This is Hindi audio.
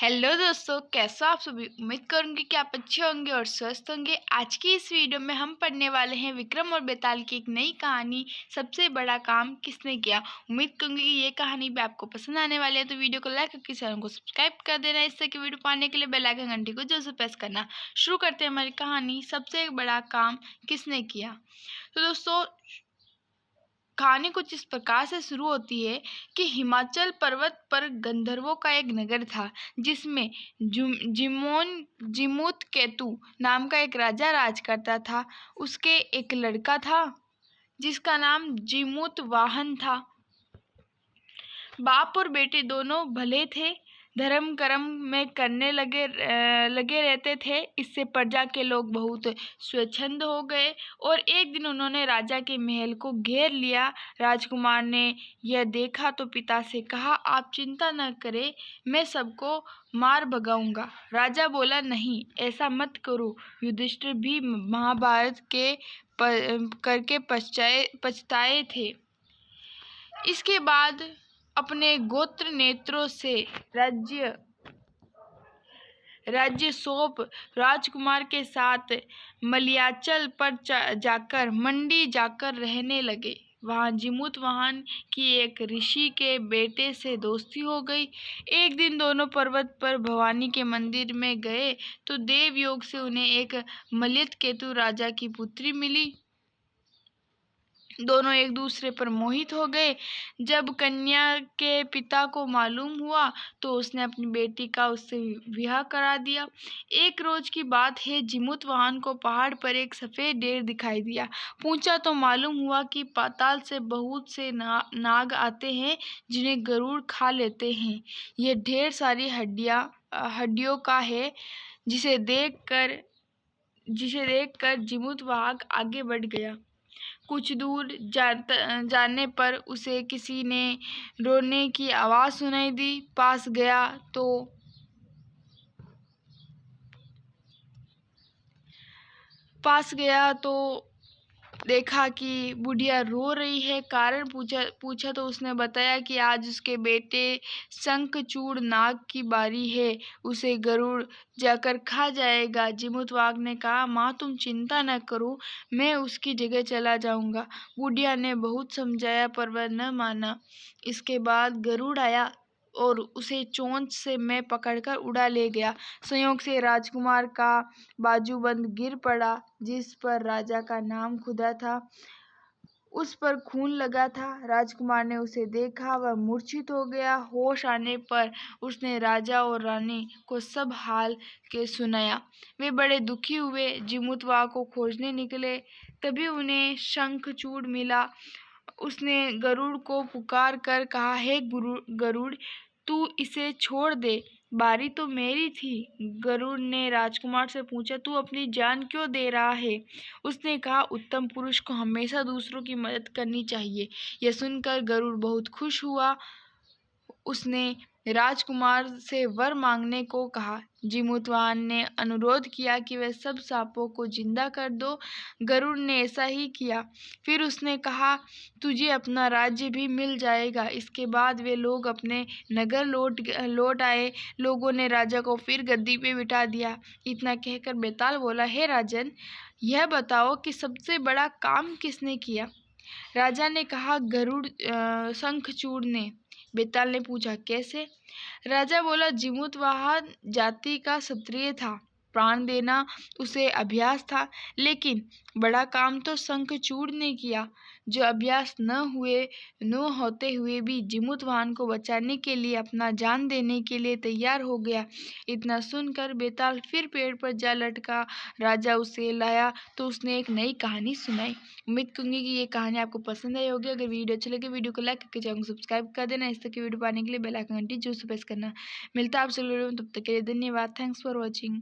हेलो दोस्तों, कैसे हो आप सभी। उम्मीद करूंगी कि आप अच्छे होंगे और स्वस्थ होंगे। आज की इस वीडियो में हम पढ़ने वाले हैं विक्रम और बेताल की एक नई कहानी, सबसे बड़ा काम किसने किया। उम्मीद करूंगी कि ये कहानी भी आपको पसंद आने वाली है, तो वीडियो को लाइक करके चैनल को सब्सक्राइब कर देना। इससे कि वीडियो पाने के लिए बेल आइकन घंटी को जरूर से प्रेस करना। शुरू करते हैं हमारी कहानी, सबसे बड़ा काम किसने किया। तो दोस्तों, कहानी कुछ इस प्रकार से शुरू होती है कि हिमाचल पर्वत पर गंधर्वों का एक नगर था, जिसमें जिमूत केतु नाम का एक राजा राज करता था। उसके एक लड़का था जिसका नाम जिमूत वाहन था। बाप और बेटे दोनों भले थे, धर्म कर्म में करने लगे रहते थे। इससे प्रजा के लोग बहुत स्वच्छंद हो गए और एक दिन उन्होंने राजा के महल को घेर लिया। राजकुमार ने यह देखा तो पिता से कहा, आप चिंता न करें, मैं सबको मार भगाऊंगा। राजा बोला, नहीं, ऐसा मत करो। युधिष्ठिर भी महाभारत के करके पछताए थे। इसके बाद अपने गोत्र नेत्रों से राज्य सौंप राजकुमार के साथ मलयाचल पर मंडी जाकर रहने लगे। वहां जिमूत वाहन की एक ऋषि के बेटे से दोस्ती हो गई। एक दिन दोनों पर्वत पर भवानी के मंदिर में गए तो देव योग से उन्हें एक मलयत केतु राजा की पुत्री मिली। दोनों एक दूसरे पर मोहित हो गए। जब कन्या के पिता को मालूम हुआ तो उसने अपनी बेटी का उससे विवाह करा दिया। एक रोज की बात है, जिमूत वाहन को पहाड़ पर एक सफेद ढेर दिखाई दिया। पूछा तो मालूम हुआ कि पाताल से बहुत से नाग आते हैं जिन्हें गरुड़ खा लेते हैं। यह ढेर सारी हड्डियों का है। जिसे देखकर जिमूत वाहन आगे बढ़ गया। कुछ दूर जाने पर उसे किसी ने रोने की आवाज सुनाई दी। पास गया तो देखा कि बुढ़िया रो रही है। कारण पूछा तो उसने बताया कि आज उसके बेटे शंखचूड़ नाग की बारी है, उसे गरुड़ जाकर खा जाएगा। जिमूतवाग ने कहा, माँ तुम चिंता न करो, मैं उसकी जगह चला जाऊंगा। बुढ़िया ने बहुत समझाया पर वह न माना। इसके बाद गरुड़ आया और उसे चोंच से मैं पकड़कर उड़ा ले गया। संयोग से राजकुमार का बाजूबंद गिर पड़ा, जिस पर राजा का नाम खुदा था। उस पर खून लगा था। राजकुमार ने उसे देखा, वह मूर्छित हो गया। होश आने पर उसने राजा और रानी को सब हाल के सुनाया। वे बड़े दुखी हुए, जिमूतवा को खोजने निकले। तभी उन्हें शंखचूड़ मिला। उसने गरुड़ को पुकार कर कहा, हे गरुड़, तू इसे छोड़ दे, बारी तो मेरी थी। गरुड़ ने राजकुमार से पूछा, तू अपनी जान क्यों दे रहा है। उसने कहा, उत्तम पुरुष को हमेशा दूसरों की मदद करनी चाहिए। यह सुनकर गरुड़ बहुत खुश हुआ। उसने राजकुमार से वर मांगने को कहा। जिमूतवाहन ने अनुरोध किया कि वह सब सांपों को जिंदा कर दो। गरुड़ ने ऐसा ही किया। फिर उसने कहा, तुझे अपना राज्य भी मिल जाएगा। इसके बाद वे लोग अपने नगर लौट आए। लोगों ने राजा को फिर गद्दी पे बिठा दिया। इतना कहकर बेताल बोला, हे राजन, यह बताओ कि सबसे बड़ा काम किसने किया। राजा ने कहा, शंखचूड़ ने। बेताल ने पूछा, कैसे। राजा बोला, जिमूतवाहन जाति का क्षत्रिय था, प्राण देना उसे अभ्यास था, लेकिन बड़ा काम तो शंखचूड़ ने किया, जो अभ्यास न होते हुए भी जिमूतवाहन को बचाने के लिए अपना जान देने के लिए तैयार हो गया। इतना सुनकर बेताल फिर पेड़ पर जा लटका। राजा उसे लाया तो उसने एक नई कहानी सुनाई। उम्मीद करूंगी कि ये कहानी आपको पसंद आई होगी। अगर वीडियो अच्छी लगे, वीडियो को लाइक करके चैनल को सब्सक्राइब कर देना। इस तरह की वीडियो पाने के लिए बेल आइकन घंटी जरूर से प्रेस करना। मिलता है आपसे वीडियो में, तब तक के लिए धन्यवाद। Thanks for watching.